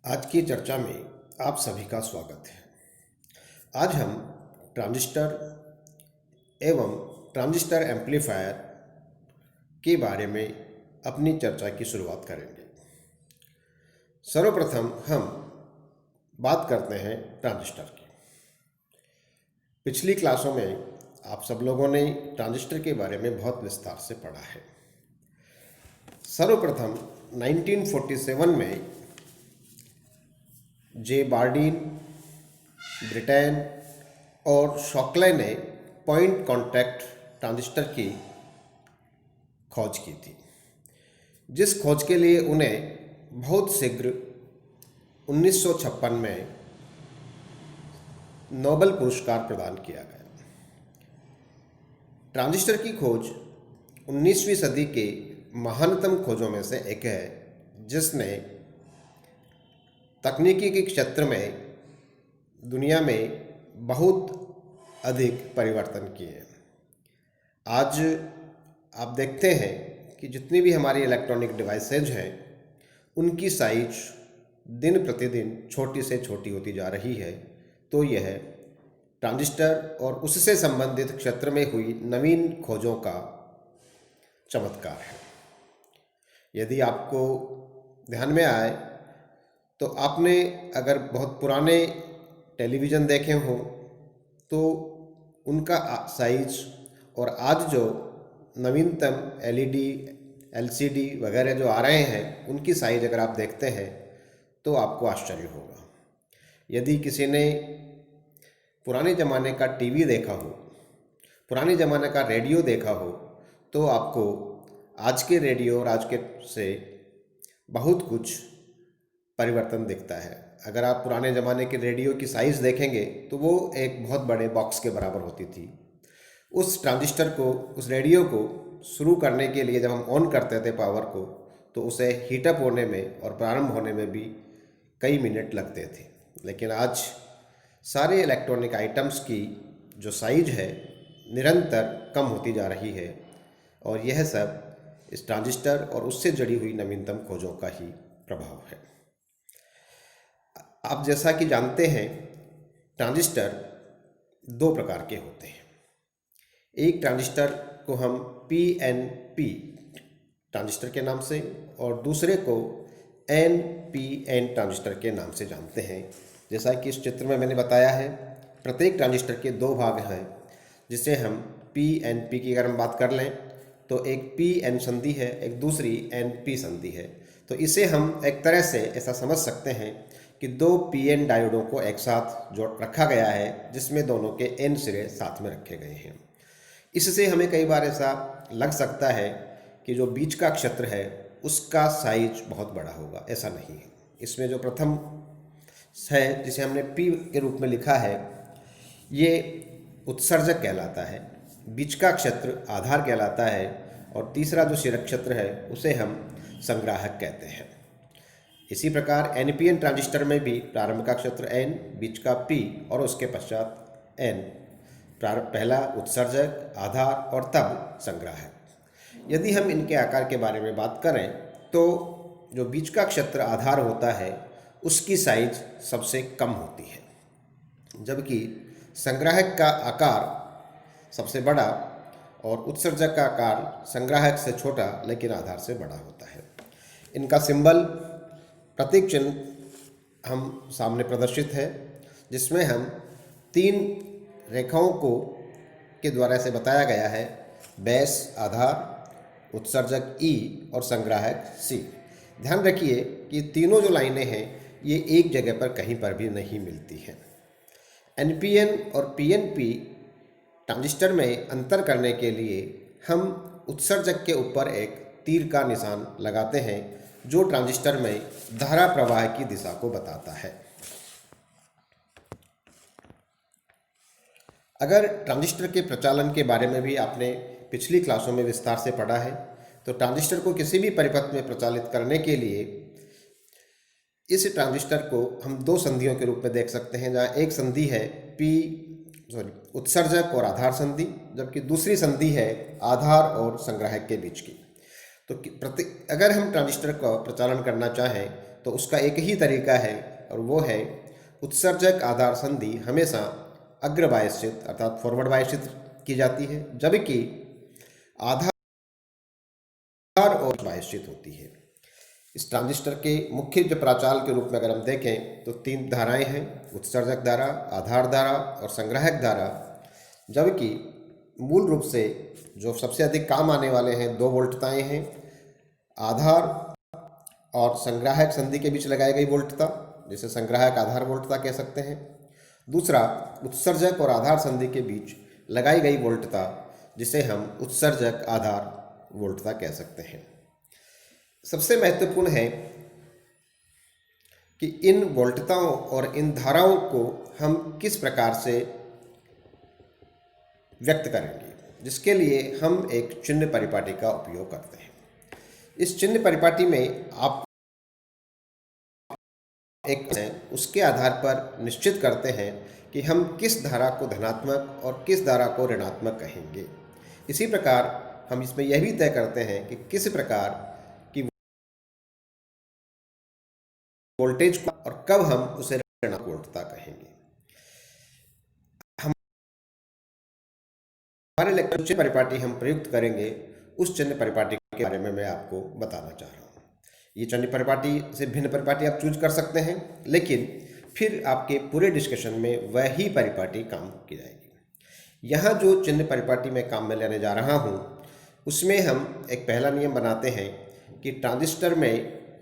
आज की चर्चा में आप सभी का स्वागत है। आज हम ट्रांजिस्टर एवं ट्रांजिस्टर एम्पलीफायर के बारे में अपनी चर्चा की शुरुआत करेंगे। सर्वप्रथम हम बात करते हैं ट्रांजिस्टर की। पिछली क्लासों में आप सब लोगों ने ट्रांजिस्टर के बारे में बहुत विस्तार से पढ़ा है। सर्वप्रथम 1947 में जे बार्डीन, ब्रिटेन और शॉकले ने पॉइंट कॉन्टैक्ट ट्रांजिस्टर की खोज की थी, जिस खोज के लिए उन्हें बहुत शीघ्र 1956 में नोबेल पुरस्कार प्रदान किया गया। ट्रांजिस्टर की खोज 19वीं सदी के महानतम खोजों में से एक है, जिसने तकनीकी के क्षेत्र में दुनिया में बहुत अधिक परिवर्तन किए। आज आप देखते हैं कि जितनी भी हमारी इलेक्ट्रॉनिक डिवाइसेज हैं, उनकी साइज दिन प्रतिदिन छोटी से छोटी होती जा रही है। तो यह ट्रांजिस्टर और उससे संबंधित क्षेत्र में हुई नवीन खोजों का चमत्कार है। यदि आपको ध्यान में आए तो आपने अगर बहुत पुराने टेलीविज़न देखे हों तो उनका साइज और आज जो नवीनतम एलईडी, एलसीडी वगैरह जो आ रहे हैं, उनकी साइज अगर आप देखते हैं तो आपको आश्चर्य होगा। यदि किसी ने पुराने ज़माने का टीवी देखा हो, पुराने ज़माने का रेडियो देखा हो, तो आपको आज के रेडियो और आज के से बहुत कुछ परिवर्तन दिखता है। अगर आप पुराने ज़माने के रेडियो की साइज़ देखेंगे तो वो एक बहुत बड़े बॉक्स के बराबर होती थी। उस ट्रांजिस्टर को, उस रेडियो को शुरू करने के लिए जब हम ऑन करते थे पावर को, तो उसे हीटअप होने में और प्रारंभ होने में भी कई मिनट लगते थे। लेकिन आज सारे इलेक्ट्रॉनिक आइटम्स की जो साइज है निरंतर कम होती जा रही है, और यह सब इस ट्रांजिस्टर और उससे जुड़ी हुई नवीनतम खोजों का ही प्रभाव है। आप जैसा कि जानते हैं, ट्रांजिस्टर दो प्रकार के होते हैं। एक ट्रांजिस्टर को हम पीएनपी ट्रांजिस्टर के नाम से और दूसरे को एनपीएन ट्रांजिस्टर के नाम से जानते हैं। जैसा कि इस चित्र में मैंने बताया है, प्रत्येक ट्रांजिस्टर के दो भाग हैं, जिसे हम पीएनपी की अगर हम बात कर लें तो एक पीएन संधि है, एक दूसरी एनपी संधि है। तो इसे हम एक तरह से ऐसा समझ सकते हैं कि दो पीएन डायोडों को एक साथ जोड़ रखा गया है, जिसमें दोनों के एन सिरे साथ में रखे गए हैं। इससे हमें कई बार ऐसा लग सकता है कि जो बीच का क्षेत्र है उसका साइज बहुत बड़ा होगा। ऐसा नहीं है। इसमें जो प्रथम है, जिसे हमने पी के रूप में लिखा है, ये उत्सर्जक कहलाता है, बीच का क्षेत्र आधार कहलाता है, और तीसरा जो शिरक क्षेत्र है उसे हम संग्राहक कहते हैं। इसी प्रकार एनपीएन ट्रांजिस्टर में भी प्रारंभ का क्षेत्र एन, बीच का पी और उसके पश्चात एन, पहला उत्सर्जक, आधार और तब संग्राहक। यदि हम इनके आकार के बारे में बात करें तो जो बीच का क्षेत्र आधार होता है उसकी साइज सबसे कम होती है, जबकि संग्राहक का आकार सबसे बड़ा और उत्सर्जक का आकार संग्राहक से छोटा लेकिन आधार से बड़ा होता है। इनका सिंबल, प्रतीक चिन्ह हम सामने प्रदर्शित है, जिसमें हम तीन रेखाओं को के द्वारा इसे बताया गया है: बेस आधार, उत्सर्जक ई और संग्राहक सी। ध्यान रखिए कि तीनों जो लाइनें हैं ये एक जगह पर कहीं पर भी नहीं मिलती हैं। एनपीएन और पीएनपी ट्रांजिस्टर में अंतर करने के लिए हम उत्सर्जक के ऊपर एक तीर का निशान लगाते हैं, जो ट्रांजिस्टर में धारा प्रवाह की दिशा को बताता है। अगर ट्रांजिस्टर के प्रचालन के बारे में भी आपने पिछली क्लासों में विस्तार से पढ़ा है, तो ट्रांजिस्टर को किसी भी परिपथ में प्रचालित करने के लिए इस ट्रांजिस्टर को हम दो संधियों के रूप में देख सकते हैं, जहाँ एक संधि है उत्सर्जक और आधार संधि, जबकि दूसरी संधि है आधार और संग्राहक के बीच की। तो तो अगर हम ट्रांजिस्टर का प्रचालन करना चाहें तो उसका एक ही तरीका है, और वो है उत्सर्जक आधार संधि हमेशा अग्र बायस्थित अर्थात फॉरवर्ड बायस्थित की जाती है, जबकि आधार और बायस्थित होती है। इस ट्रांजिस्टर के मुख्य जो प्रचाल के रूप में अगर हम देखें तो 3 धाराएं हैं, उत्सर्जक धारा, आधार धारा और संग्राहक धारा, जबकि मूल रूप से जो सबसे अधिक काम आने वाले हैं 2 वोल्टताएं हैं, आधार और संग्राहक संधि के बीच लगाई गई वोल्टता, जिसे संग्राहक आधार वोल्टता कह सकते हैं। दूसरा, उत्सर्जक और आधार संधि के बीच लगाई गई वोल्टता, जिसे हम उत्सर्जक आधार वोल्टता कह सकते हैं। सबसे महत्वपूर्ण है कि इन वोल्टताओं और इन धाराओं को हम किस प्रकार से व्यक्त करेंगे, जिसके लिए हम एक चिन्ह परिपाटी का उपयोग करते हैं। इस चिन्ह परिपाटी में आप उसके आधार पर निश्चित करते हैं कि हम किस धारा को धनात्मक और किस धारा को ऋणात्मक कहेंगे। इसी प्रकार हम इसमें यह भी तय करते हैं कि किस प्रकार की वोल्टेज को और कब हम उसे ऋणात्मक वोल्टता कहेंगे। हमारे लेक्चर चिन्ह परिपाटी हम प्रयुक्त करेंगे, उस चिन्ह परिपाटी के बारे में मैं आपको बताना चाह रहा हूँ। ये चिन्ह परिपाटी से भिन्न परिपाटी आप चूज कर सकते हैं, लेकिन फिर आपके पूरे डिस्कशन में वही परिपाटी काम की जाएगी। यहाँ जो चिन्ह परिपाटी में काम में लेने जा रहा हूँ, उसमें हम एक पहला नियम बनाते हैं कि ट्रांजिस्टर में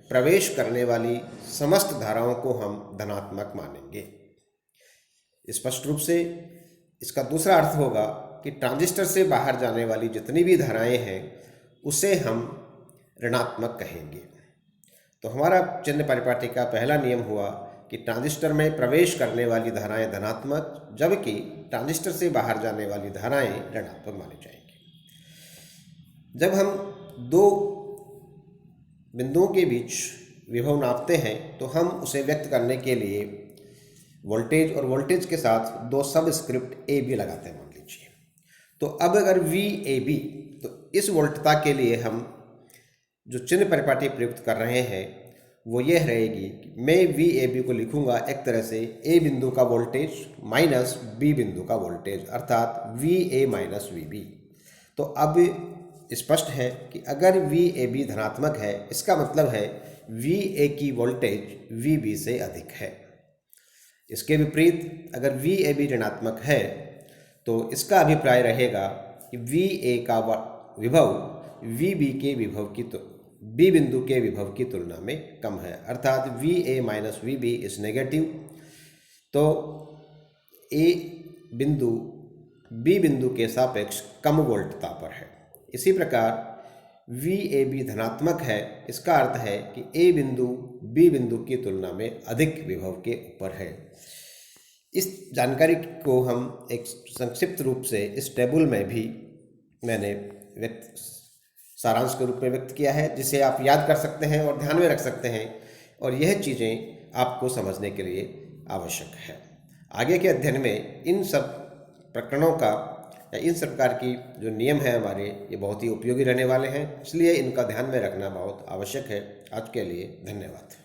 प्रवेश करने वाली समस्त धाराओं को हम धनात्मक मानेंगे। स्पष्ट रूप से इसका दूसरा अर्थ होगा कि ट्रांजिस्टर से बाहर जाने वाली जितनी भी धाराएं हैं उसे हम ऋणात्मक कहेंगे। तो हमारा चिन्ह परिपाटी का पहला नियम हुआ कि ट्रांजिस्टर में प्रवेश करने वाली धाराएं धनात्मक, जबकि ट्रांजिस्टर से बाहर जाने वाली धाराएं ऋणात्मक मानी जाएंगी। जब हम 2 बिंदुओं के बीच विभव नापते हैं तो हम उसे व्यक्त करने के लिए वोल्टेज और वोल्टेज के साथ 2 सबस्क्रिप्ट ए बी लगाते हैं, मान लीजिए। तो अब अगर वी ए बी, तो इस वोल्टता के लिए हम जो चिन्ह परिपाटी प्रयुक्त कर रहे हैं वो यह रहेगी कि मैं वी ए बी को लिखूंगा एक तरह से ए बिंदु का वोल्टेज माइनस बी बिंदु का वोल्टेज, अर्थात V A minus V B. तो अब स्पष्ट है कि अगर वी ए बी धनात्मक है, इसका मतलब है वी ए की वोल्टेज वी बी से अधिक है। इसके विपरीत अगर वी ए बी ऋणात्मक है तो इसका अभिप्राय रहेगा कि वी ए का विभव वी बी के विभव की बी बिंदु के विभव की तुलना में कम है, अर्थात V A minus V B is negative. तो ए बिंदु बी बिंदु के सापेक्ष कम वोल्टता पर है। इसी प्रकार वी ए बी धनात्मक है, इसका अर्थ है कि ए बिंदु बी बिंदु की तुलना में अधिक विभव के ऊपर है। इस जानकारी को हम एक संक्षिप्त रूप से इस टेबल में भी मैंने सारांश के रूप में व्यक्त किया है, जिसे आप याद कर सकते हैं और ध्यान में रख सकते हैं, और यह चीज़ें आपको समझने के लिए आवश्यक है। आगे के अध्ययन में इन सब प्रकरणों का या इन सब प्रकार की जो नियम है हमारे, ये बहुत ही उपयोगी रहने वाले हैं, इसलिए इनका ध्यान में रखना बहुत आवश्यक है। आज के लिए धन्यवाद।